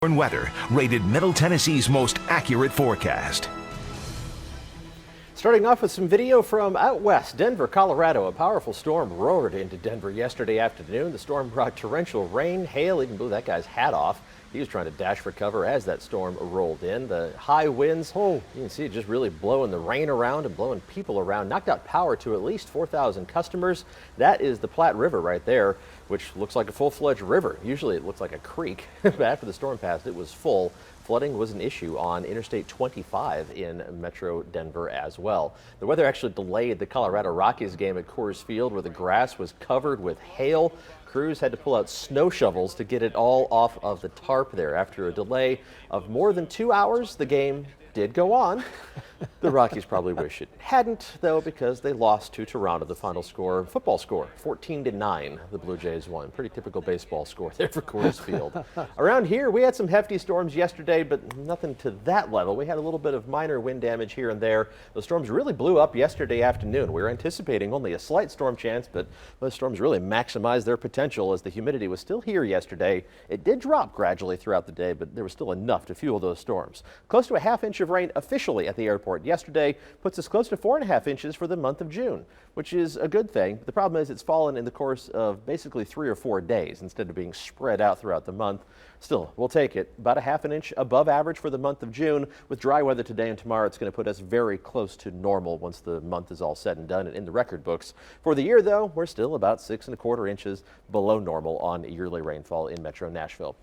Weather, rated Middle Tennessee's most accurate forecast. Starting off with some video from out west, Denver, Colorado. A powerful storm roared into Denver yesterday afternoon. The storm brought torrential rain, hail, even blew that guy's hat off. He was trying to dash for cover as that storm rolled in. The high winds, you can see it just really blowing the rain around and blowing people around. Knocked out power to at least 4,000 customers. That is the Platte River right there, which looks like a full-fledged river. Usually it looks like a creek, but after the storm passed, it was full. Flooding was an issue on Interstate 25 in Metro Denver as well. The weather actually delayed the Colorado Rockies game at Coors Field, where the grass was covered with hail. Crews had to pull out snow shovels to get it all off of the tarp there. After a delay of more than 2 hours, the game did go on. The Rockies probably wish it hadn't, though, because they lost to Toronto. The final score, football score, 14-9. The Blue Jays won. Pretty typical baseball score there for Coors Field. Around here, we had some hefty storms yesterday, but nothing to that level. We had a little bit of minor wind damage here and there. The storms really blew up yesterday afternoon. We were anticipating only a slight storm chance, but those storms really maximized their potential as the humidity was still here yesterday. It did drop gradually throughout the day, but there was still enough to fuel those storms. Close to a half-inch of rain officially at the airport yesterday puts us close to 4.5 inches for the month of June, which is a good thing. The problem is it's fallen in the course of basically 3 or 4 days instead of being spread out throughout the month. Still, we'll take it. About a half an inch above average for the month of June. With dry weather today and tomorrow, it's going to put us very close to normal once the month is all said and done and in the record books. For the year, though, we're still about 6.25 inches below normal on yearly rainfall in Metro Nashville.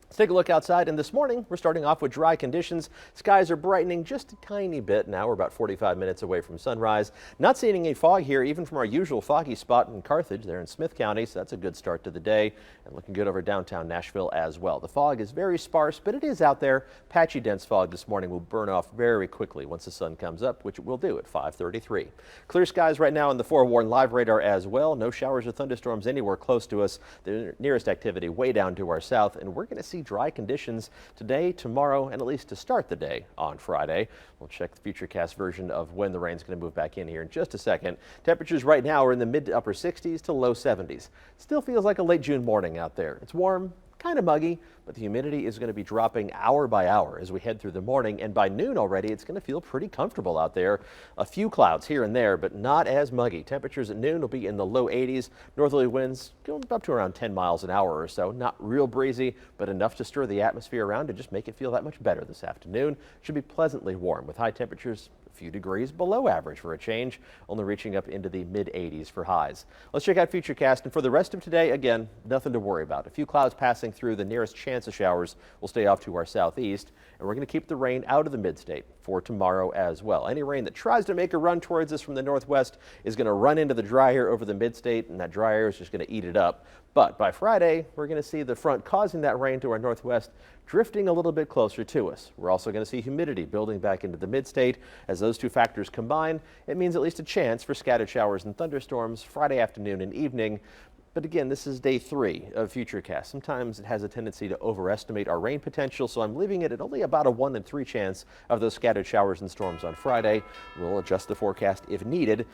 Let's take a look outside, and this morning we're starting off with dry conditions. Skies are brightening just a tiny bit now. We're about 45 minutes away from sunrise. Not seeing any fog here, even from our usual foggy spot in Carthage there in Smith County, so that's a good start to the day, and looking good over downtown Nashville as well. The fog is very sparse, but it is out there. Patchy dense fog this morning will burn off very quickly once the sun comes up, which it will do at 5:33. Clear skies right now on the forewarned live radar as well. No showers or thunderstorms anywhere close to us. The nearest activity way down to our south, and we're going to see dry conditions today, tomorrow, and at least to start the day on Friday. We'll check the Futurecast version of when the rain's going to move back in here in just a second. Temperatures right now are in the mid to upper 60s to low 70s. Still feels like a late June morning out there. It's warm, kind of muggy, but the humidity is going to be dropping hour by hour as we head through the morning, and by noon already it's going to feel pretty comfortable out there. A few clouds here and there, but not as muggy. Temperatures at noon will be in the low 80s. Northerly winds going up to around 10 miles an hour or so. Not real breezy, but enough to stir the atmosphere around to just make it feel that much better this afternoon. Should be pleasantly warm with high temperatures a few degrees below average for a change, only reaching up into the mid 80s for highs. Let's check out Futurecast, and for the rest of today, again, nothing to worry about. A few clouds passing through. The nearest chance of showers will stay off to our southeast, and we're going to keep the rain out of the mid-state for tomorrow as well. Any rain that tries to make a run towards us from the northwest is going to run into the dry air over the mid-state, and that dry air is just going to eat it up. But by Friday, we're going to see the front causing that rain to our northwest drifting a little bit closer to us. We're also going to see humidity building back into the mid-state. As those two factors combine, it means at least a chance for scattered showers and thunderstorms Friday afternoon and evening. But again, this is day 3 of Futurecast. Sometimes it has a tendency to overestimate our rain potential, so I'm leaving it at only about a 1 in 3 chance of those scattered showers and storms on Friday. We'll adjust the forecast if needed,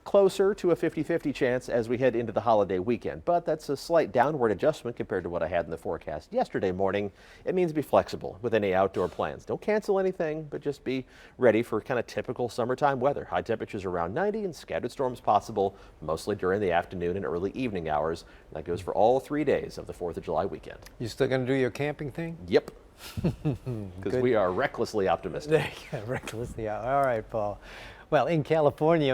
closer to a 50-50 chance as we head into the holiday weekend. But that's a slight downward adjustment compared to what I had in the forecast yesterday morning. It means be flexible with any outdoor plans. Don't cancel anything, but just be ready for kind of typical summertime weather. High temperatures around 90 and scattered storms possible, mostly during the afternoon and early evening hours. That goes for all 3 days of the 4th of July weekend. You still going to do your camping thing? Yep. Because we are recklessly optimistic. Recklessly. All right, Paul. Well, in California,